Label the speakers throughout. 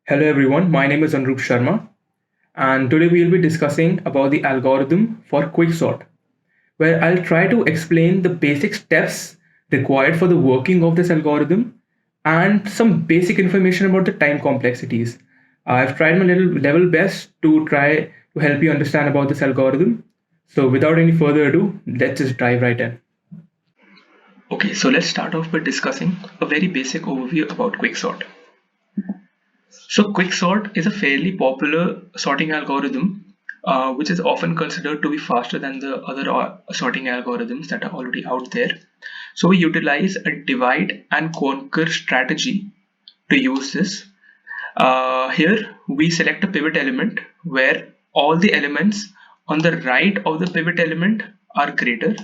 Speaker 1: Hello everyone, my name is Anurup Sharma and today we will be discussing about the algorithm for quicksort, where I'll try to explain the basic steps required for the working of this algorithm and some basic information about the time complexities. I've tried my little level best to try to help you understand about this algorithm. So without any further ado, let's just dive right in. Okay, so let's start off by discussing a very basic overview about quicksort. So quicksort is a fairly popular sorting algorithm, which is often considered to be faster than the other sorting algorithms that are already out there. So we utilize a divide and conquer strategy to use this. Here we select a pivot element where all the elements on the right of the pivot element are greater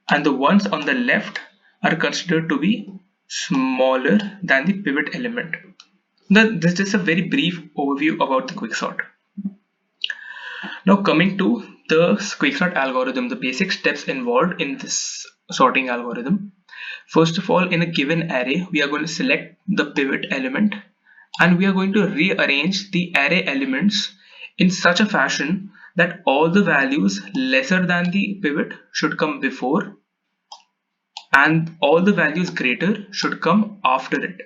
Speaker 1: and the ones on the left are considered to be smaller than the pivot element. Now, this is a very brief overview about the quicksort. Now coming to the quicksort algorithm, the basic steps involved in this sorting algorithm. First of all, in a given array, we are going to select the pivot element and we are going to rearrange the array elements in such a fashion that all the values lesser than the pivot should come before and all the values greater should come after it.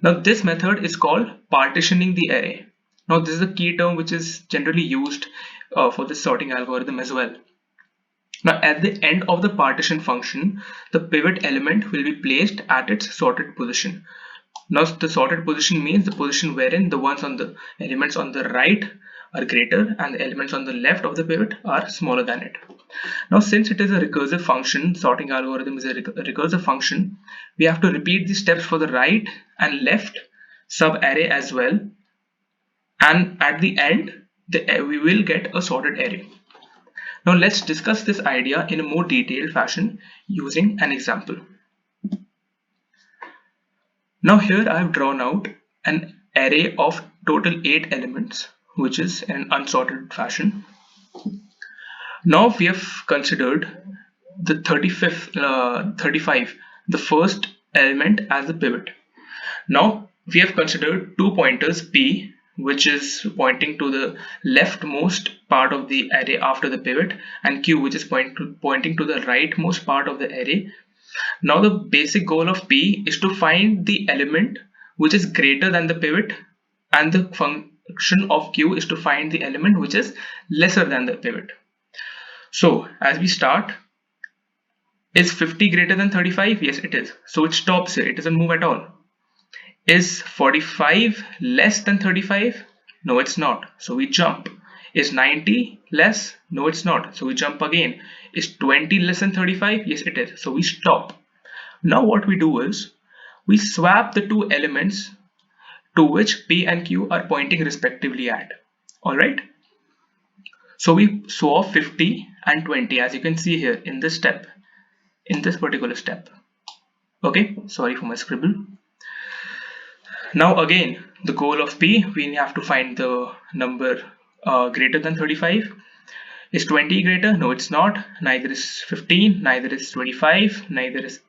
Speaker 1: Now this method is called partitioning the array. Now this is a key term which is generally used for this sorting algorithm as well. Now at the end of the partition function, the pivot element will be placed at its sorted position. Now the sorted position means the position wherein the ones on the elements on the right are greater and the elements on the left of the pivot are smaller than it. Now since it is a recursive function, sorting algorithm is a recursive function, we have to repeat the steps for the right and left sub-array as well, and at the end we will get a sorted array. Now let's discuss this idea in a more detailed fashion using an example. Now here I have drawn out an array of total 8 elements, which is in an unsorted fashion. Now we have considered the 35, the first element as the pivot. Now we have considered two pointers P, which is pointing to the leftmost part of the array after the pivot, and Q, which is pointing to the rightmost part of the array. Now the basic goal of P is to find the element which is greater than the pivot, and the function of Q is to find the element which is lesser than the pivot. So as we start, is 50 greater than 35? Yes, it is. So it stops here. It doesn't move at all. Is 45 less than 35? No, it's not. So we jump. Is 90 less? No, it's not. So we jump again. Is 20 less than 35? Yes, it is. So we stop. Now what we do is we swap the two elements to which P and Q are pointing respectively at. Alright. So we swap 50 and 20 as you can see here in this step, in this particular step. Okay, sorry for my scribble. Now again, the goal of P, we have to find the number greater than 35. Is 20 greater? No, it's not. Neither is 15, neither is 25, neither is,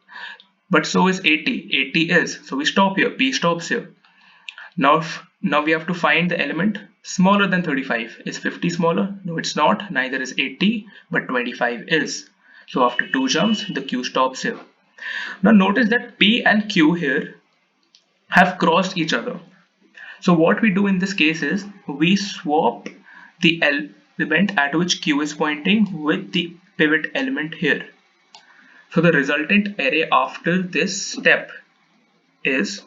Speaker 1: but so is 80. 80 is. So we stop here. P stops here. Now we have to find the element smaller than 35. Is 50 smaller? No, it's not. Neither is 80, but 25 is. So after two jumps, the Q stops here. Now notice that P and Q here have crossed each other. So what we do in this case is we swap the element at which Q is pointing with the pivot element here. So the resultant array after this step is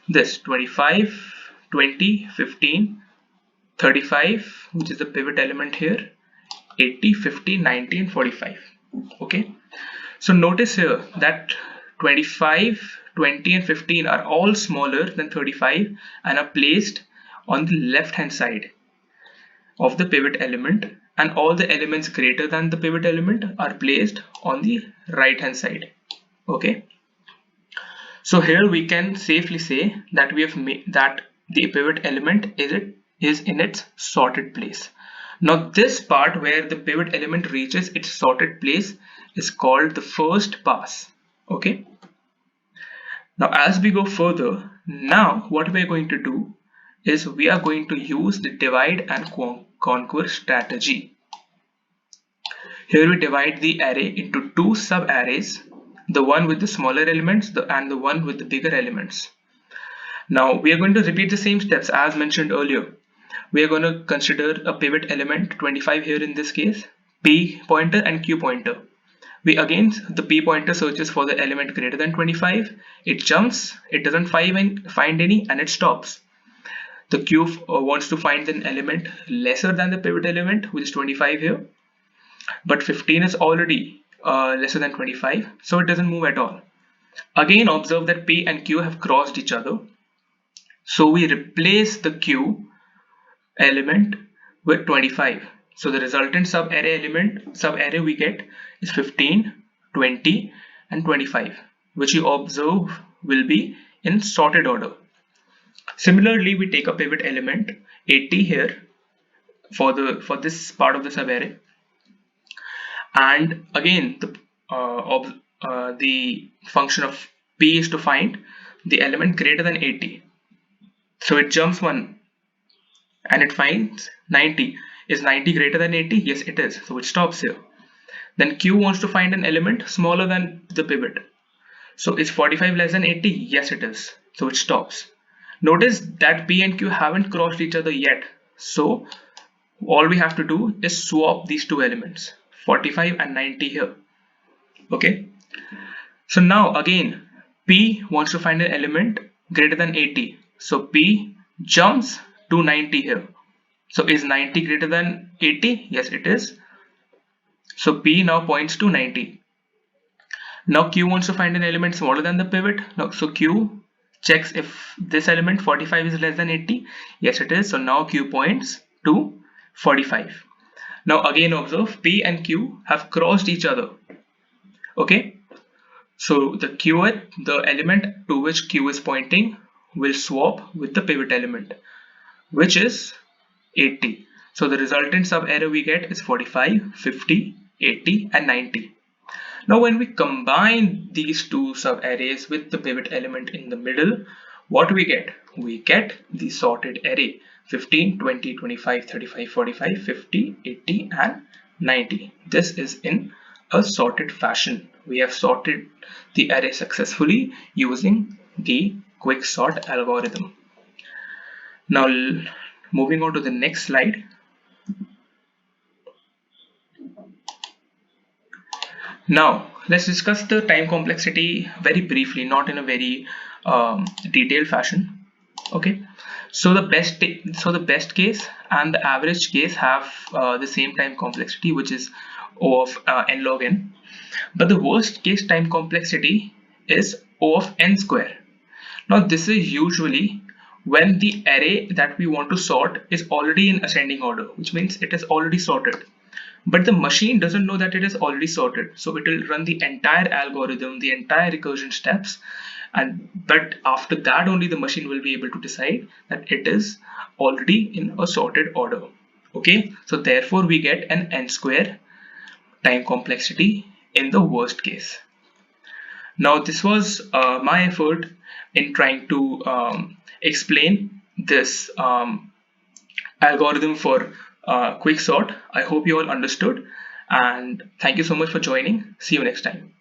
Speaker 1: this 25, 20, 15, 35, which is the pivot element here, 80, 50, 90 and 45. Okay, so notice here that 25, 20 and 15 are all smaller than 35 and are placed on the left hand side of the pivot element, and all the elements greater than the pivot element are placed on the right hand side. Okay, so here we can safely say that we have made that the pivot element is in its sorted place. Now this part where the pivot element reaches its sorted place is called the first pass. Okay. Now as we go further, now what we are going to do is we are going to use the divide and conquer strategy. Here we divide the array into two sub-arrays, the one with the smaller elements and the one with the bigger elements. Now we are going to repeat the same steps as mentioned earlier. We are going to consider a pivot element 25 here in this case, P pointer and Q pointer. The P pointer searches for the element greater than 25, it jumps, it doesn't find any, and it stops. The Q wants to find an element lesser than the pivot element, which is 25 here, but 15 is already lesser than 25, so it doesn't move at all. Again, observe that P and Q have crossed each other, so we replace the Q element with 25. So the resultant sub-array we get is 15, 20 and 25, which you observe will be in sorted order. Similarly, we take a pivot element 80 here for this part of the sub-array, and again the function of P is to find the element greater than 80. So it jumps one and it finds 90. Is 90 greater than 80? Yes, it is. So it stops here. Then Q wants to find an element smaller than the pivot. So is 45 less than 80? Yes, it is. So it stops. Notice that P and Q haven't crossed each other yet. So all we have to do is swap these two elements, 45 and 90 here. Okay. So now again, P wants to find an element greater than 80. So P jumps to 90 here. So is 90 greater than 80? Yes, it is. So P now points to 90. Now Q wants to find an element smaller than the pivot. Now, so Q checks if this element 45 is less than 80. Yes, it is. So now Q points to 45. Now again observe P and Q have crossed each other. Okay. So the element to which Q is pointing will swap with the pivot element, which is 80. So the resultant sub-array we get is 45, 50, 80 and 90. Now when we combine these two sub-arrays with the pivot element in the middle, what we get? We get the sorted array 15, 20, 25, 35, 45, 50, 80 and 90. This is in a sorted fashion. We have sorted the array successfully using the quicksort algorithm. Now moving on to the next slide. Now let's discuss the time complexity very briefly, not in a very detailed fashion. Okay, so the best case and the average case have the same time complexity, which is O of n log n, but the worst case time complexity is O of n square. Now this is usually when the array that we want to sort is already in ascending order, which means it is already sorted. But the machine doesn't know that it is already sorted, so it will run the entire algorithm, the entire recursion steps, but after that only the machine will be able to decide that it is already in a sorted order. Okay, so therefore we get an n square time complexity in the worst case. Now this was my effort in trying to explain this algorithm for quicksort. I hope you all understood, and thank you so much for joining. See you next time.